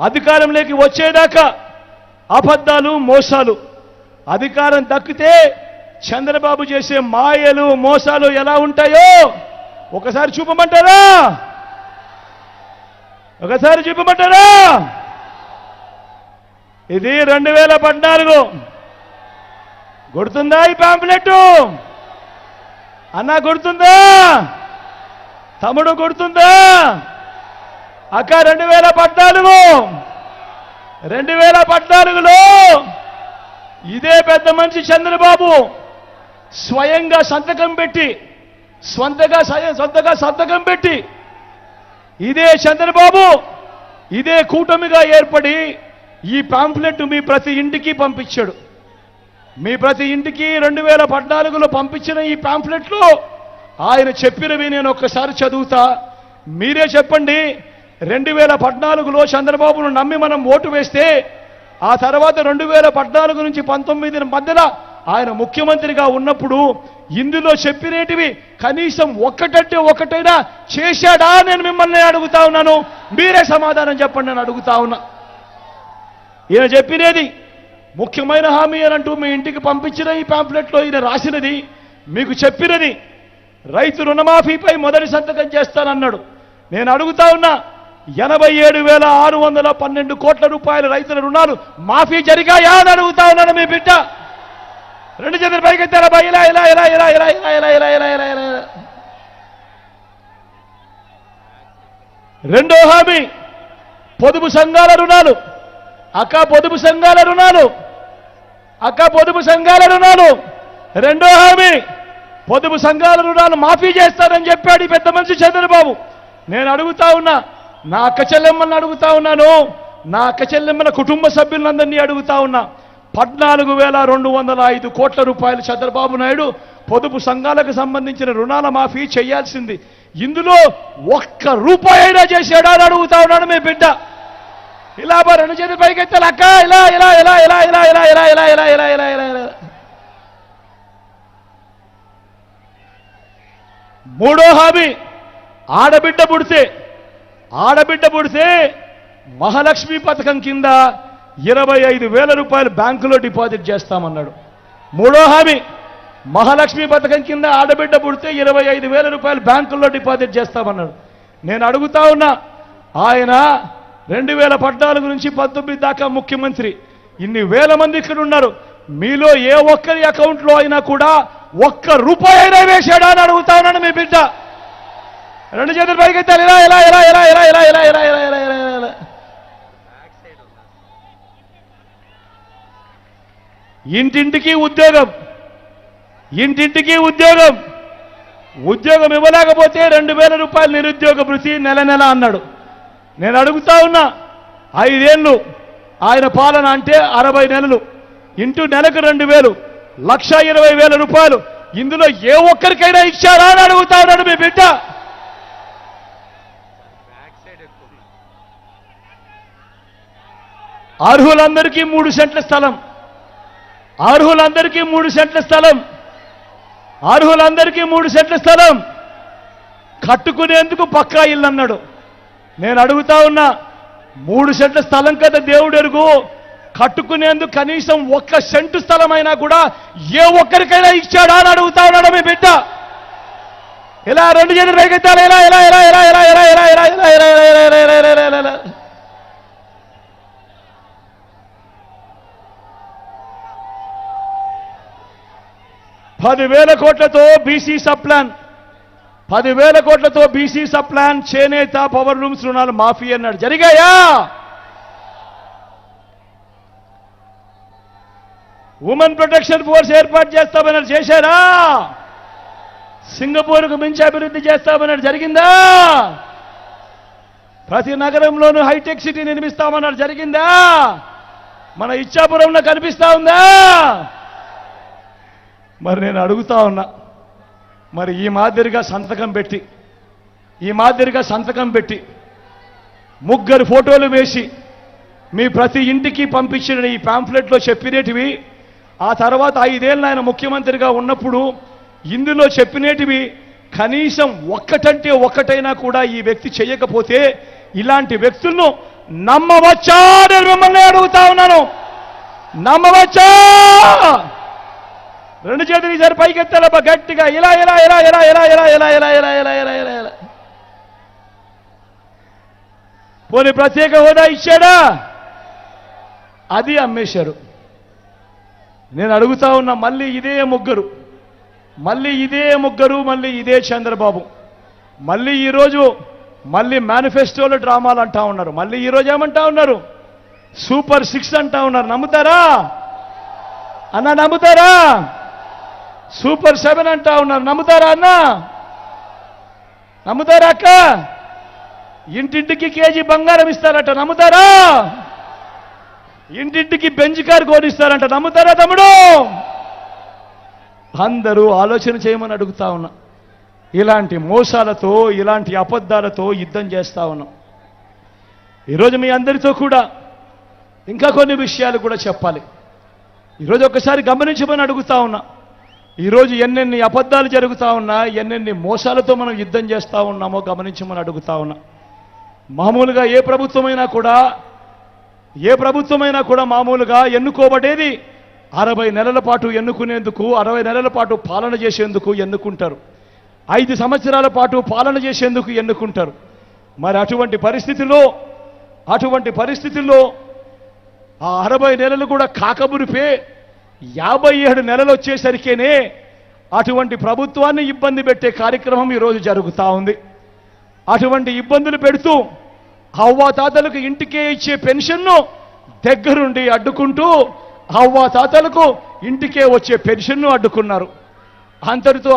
అధికారంలోకి వచ్చేదాకా అబద్ధాలు మోసాలు. అధికారం దక్కితే చంద్రబాబు చేసే మాయలు మోసాలు ఎలా ఉంటాయో ఒకసారి చూపమంటారా? ఒకసారి చూపమంటారా? ఇది 2014 గుర్తుందా? ఈ పాంప్లెట్ అన్నా గుర్తుందా? తమ్ముడు గుర్తుందా? అక్క 2014లో ఇదే పెద్ద మనిషి చంద్రబాబు స్వయంగా సంతకం పెట్టి సంతకం పెట్టి ఇదే చంద్రబాబు ఇదే కూటమిగా ఏర్పడి ఈ పాంప్లెట్ మీ ప్రతి ఇంటికి పంపించాడు. మీ ప్రతి ఇంటికి 2014లో పంపించిన ఈ పాంప్లెట్లో ఆయన చెప్పినవి నేను ఒక్కసారి చదువుతా, మీరే చెప్పండి. 2014లో చంద్రబాబును నమ్మి మనం ఓటు వేస్తే ఆ తర్వాత 2014 నుంచి 19 మధ్యలో ఆయన ముఖ్యమంత్రిగా ఉన్నప్పుడు ఇందులో చెప్పినేటివి కనీసం ఒక్కటైనా చేశాడా? నేను మిమ్మల్ని అడుగుతా ఉన్నాను, మీరే సమాధానం చెప్పండి అని అడుగుతా ఉన్నా. ఈయన చెప్పినది ముఖ్యమైన హామీ అని అంటూ మీ ఇంటికి పంపించిన ఈ పాంప్లెట్లో ఈయన రాసినది, మీకు చెప్పినది రైతు రుణమాఫీపై మొదటి సంతకం చేస్తానన్నాడు. నేను అడుగుతా ఉన్నా, 87,612 కోట్ల రూపాయల రైతుల రుణాలు మాఫీ జరిగాయా అని అడుగుతా ఉన్నాను. మీ బిడ్డ రెండు చేతులు పైకెత్తారా? ఇలా ఇలా ఇలా ఇలా ఇలా ఇలా ఇలా ఇలా ఇలా ఇలా ఇలా. రెండో హామీ పొదుపు సంఘాల రుణాలు. అక్క పొదుపు సంఘాల రుణాలు రెండో హామీ పొదుపు సంఘాల రుణాలు మాఫీ చేస్తారని చెప్పాడు ఈ పెద్ద మనిషి చంద్రబాబు. నేను అడుగుతా ఉన్నా, నా అక్క చెల్లెమ్మలను అడుగుతా ఉన్నాను, నా అక్క చెల్లెమ్మల కుటుంబ సభ్యులందరినీ అడుగుతా ఉన్నా, 14,205 కోట్ల రూపాయలు చంద్రబాబు నాయుడు పొదుపు సంఘాలకు సంబంధించిన రుణాల మాఫీ చేయాల్సింది. ఇందులో ఒక్క రూపాయి అయినా చేశాడా అని అడుగుతా ఉన్నాడు మీ బిడ్డ. ఇలా రెండు చేతులు పైకెత్తాలి అక్క, ఇలా ఇలా ఇలా ఇలా ఇలా ఇలా ఇలా ఇలా ఇలా ఇలా ఇలా ఇలా ఇలా. మూడో హామీ ఆడబిడ్డ పుడితే మహాలక్ష్మి పథకం కింద 25,000 రూపాయలు బ్యాంకులో డిపాజిట్ చేస్తామన్నాడు. మూడో హామీ మహాలక్ష్మి పథకం కింద ఆడబిడ్డ పుడితే 25,000 రూపాయలు బ్యాంకుల్లో డిపాజిట్ చేస్తామన్నాడు. నేను అడుగుతా ఉన్నా, ఆయన 2014 నుంచి 19 దాకా ముఖ్యమంత్రి, ఇన్ని వేల మంది ఇక్కడ ఉన్నారు, మీలో ఏ ఒక్కరి అకౌంట్లో అయినా కూడా ఒక్క రూపాయి అయినా వేశాడా అని అడుగుతా ఉన్నాను మీ బిడ్డ. రెండు చేతులు పైకెత్తాలి, ఇలా ఇలా ఇలా ఇలా ఇలా ఇలా ఇలా ఇలా ఇలా ఇలా ఇలా ఇలా. ఇంటింటికి ఉద్యోగం ఇవ్వలేకపోతే 2,000 రూపాయలు నిరుద్యోగ భృతి నెల అన్నాడు. నేను అడుగుతా ఉన్నా, 5 ఏళ్ళు ఆయన పాలన అంటే 60 నెలలు ఇంటూ నెలకు 2,000, 1,20,000 రూపాయలు ఇందులో ఏ ఒక్కరికైనా ఇచ్చారా అని అడుగుతా ఉన్నాడు మీ బిడ్డ. అర్హులందరికీ 3 సెంట్ల స్థలం, అర్హులందరికీ 3 సెంట్ల స్థలం కట్టుకునేందుకు పక్కా ఇల్లు అన్నాడు. నేను అడుగుతా ఉన్నా, 3 సెంట్ల స్థలం కదా దేవుడు ఎరుగు, కట్టుకునేందుకు కనీసం 1 సెంటు స్థలం అయినా కూడా ఏ ఒక్కరికైనా ఇచ్చాడా అని అడుగుతా ఉన్నాడు మీ బిడ్డ. ఇలా రెండు చేతులు పైకెత్తాలి, ఇలా ఇలా ఇలా ఇలా ఇలా ఇలా ఇలా ఇలా ఇలా ఇలా ఇలా ఇలా ఇలా ఇలా ఇలా. $10,000 కోట్లతో బీసీ సబ్ ప్లాన్ చేనేత పవర్ లూమ్స్ రుణాలు మాఫీ అన్నాడు. జరిగాయా? ఉమెన్ ప్రొటెక్షన్ ఫోర్స్ ఏర్పాటు చేస్తామన్నారు, చేశారా? సింగపూర్కు మించి అభివృద్ధి చేస్తామన్నారు, జరిగిందా? ప్రతి నగరంలోనూ హైటెక్ సిటీ నిర్మిస్తామన్నారు, జరిగిందా? మన ఇచ్చాపురంలో కనిపిస్తా ఉందా? మరి నేను అడుగుతా ఉన్నా, మరి ఈ మాదిరిగా సంతకం పెట్టి 3 ఫోటోలు వేసి మీ ప్రతి ఇంటికి పంపించిన ఈ పాంఫ్లెట్లో చెప్పినేటివి, ఆ తర్వాత 5 ఏళ్ళు ఆయన ముఖ్యమంత్రిగా ఉన్నప్పుడు ఇందులో చెప్పినేటివి కనీసం ఒక్కటైనా కూడా ఈ వ్యక్తి చేయకపోతే ఇలాంటి వ్యక్తులను నమ్మవచ్చా నేను మిమ్మల్ని అడుగుతా ఉన్నాను. నమ్మవచ్చా? రెండు చేతులు ఈసారి పైకెత్తాలబ్బా గట్టిగా, ఇలా ఇలా ఇలా ఇలా ఇలా ఇలా ఇలా ఇలా ఇలా ఇలా ఇలా ఇలా ఇలా. పోనీ ప్రత్యేక హోదా ఇచ్చాడా? అది అమ్మేశారు. నేను అడుగుతా ఉన్నా, మళ్ళీ ఇదే ముగ్గురు, మళ్ళీ ఇదే ముగ్గురు, మళ్ళీ ఇదే చంద్రబాబు, మళ్ళీ ఈరోజు మళ్ళీ మేనిఫెస్టోలో డ్రామాలు అంటా ఉన్నారు. మళ్ళీ ఈరోజు ఏమంటా ఉన్నారు? సూపర్ 6 అంటా ఉన్నారు. నమ్ముతారా అన్న? నమ్ముతారా? సూపర్ 7 అంటా ఉన్నారు. నమ్ముతారా అన్న? నమ్ముతారా అక్క? ఇంటింటికి కేజీ బంగారం ఇస్తారట. నమ్ముతారా? ఇంటింటికి బెంచ్ కారు కోడిస్తారంట. నమ్ముతారా తమ్ముడు? అందరూ ఆలోచన చేయమని అడుగుతా ఉన్నా. ఇలాంటి మోసాలతో, ఇలాంటి అబద్ధాలతో యుద్ధం చేస్తా ఉన్నాం. ఈరోజు మీ అందరితో కూడా ఇంకా కొన్ని విషయాలు కూడా చెప్పాలి. ఈరోజు ఒకసారి గమనించమని అడుగుతా ఉన్నా. ఈరోజు ఎన్నెన్ని అబద్ధాలు జరుగుతూ ఉన్నా, ఎన్నెన్ని మోసాలతో మనం యుద్ధం చేస్తూ ఉన్నామో గమనించమని అడుగుతా ఉన్నా. మామూలుగా ఏ ప్రభుత్వమైనా కూడా మామూలుగా ఎన్నుకోబడేది 60 నెలల పాటు ఎన్నుకునేందుకు, 60 నెలల పాటు పాలన చేసేందుకు ఎన్నుకుంటారు. 5 సంవత్సరాల పాటు పాలన చేసేందుకు ఎన్నుకుంటారు. మరి అటువంటి పరిస్థితుల్లో ఆ 60 నెలలు కూడా కాకమురిపే 57 నెలలు వచ్చేసరికేనే అటువంటి ప్రభుత్వాన్ని ఇబ్బంది పెట్టే కార్యక్రమం ఈరోజు జరుగుతూ ఉంది. అటువంటి ఇబ్బందులు పెడుతూ అవ్వాతాతలకు ఇంటికే ఇచ్చే పెన్షన్ను దగ్గరుండి అడ్డుకుంటూ అవ్వాతాతలకు ఇంటికే వచ్చే పెన్షన్ను అడ్డుకున్నారు. అంతటితో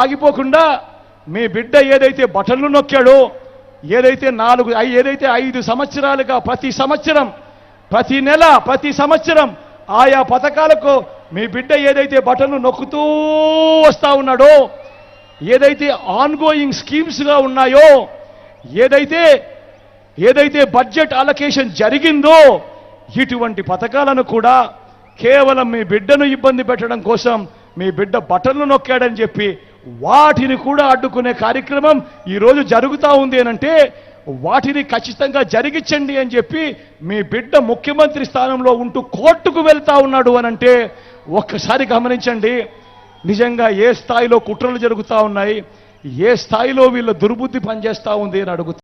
ఆగిపోకుండా మీ బిడ్డ ఏదైతే బటన్లు నొక్కాడో, ఏదైతే 5 సంవత్సరాలుగా ప్రతి నెల ప్రతి సంవత్సరం ఆయా పథకాలకు మీ బిడ్డ ఏదైతే బటన్లు నొక్కుతూ వస్తా ఉన్నాడో, ఏదైతే ఆన్గోయింగ్ స్కీమ్స్గా ఉన్నాయో, ఏదైతే బడ్జెట్ అలొకేషన్ జరిగిందో, ఇటువంటి పథకాలను కూడా కేవలం మీ బిడ్డను ఇబ్బంది పెట్టడం కోసం మీ బిడ్డ బటన్లు నొక్కాడని చెప్పి వాటిని కూడా అడ్డుకునే కార్యక్రమం ఈరోజు జరుగుతూ ఉంది అనంటే, వాటిని ఖచ్చితంగా జరిగించండి అని చెప్పి మీ బిడ్డ ముఖ్యమంత్రి స్థానంలో ఉంటూ కోర్టుకు వెళ్తా ఉన్నాడు అనంటే ఒక్కసారి గమనించండి. నిజంగా ఏ స్థాయిలో కుట్రలు జరుగుతూ ఉన్నాయి, ఏ స్థాయిలో వీళ్ళ దుర్బుద్ధి పనిచేస్తూ ఉంది అని అడుగుతా.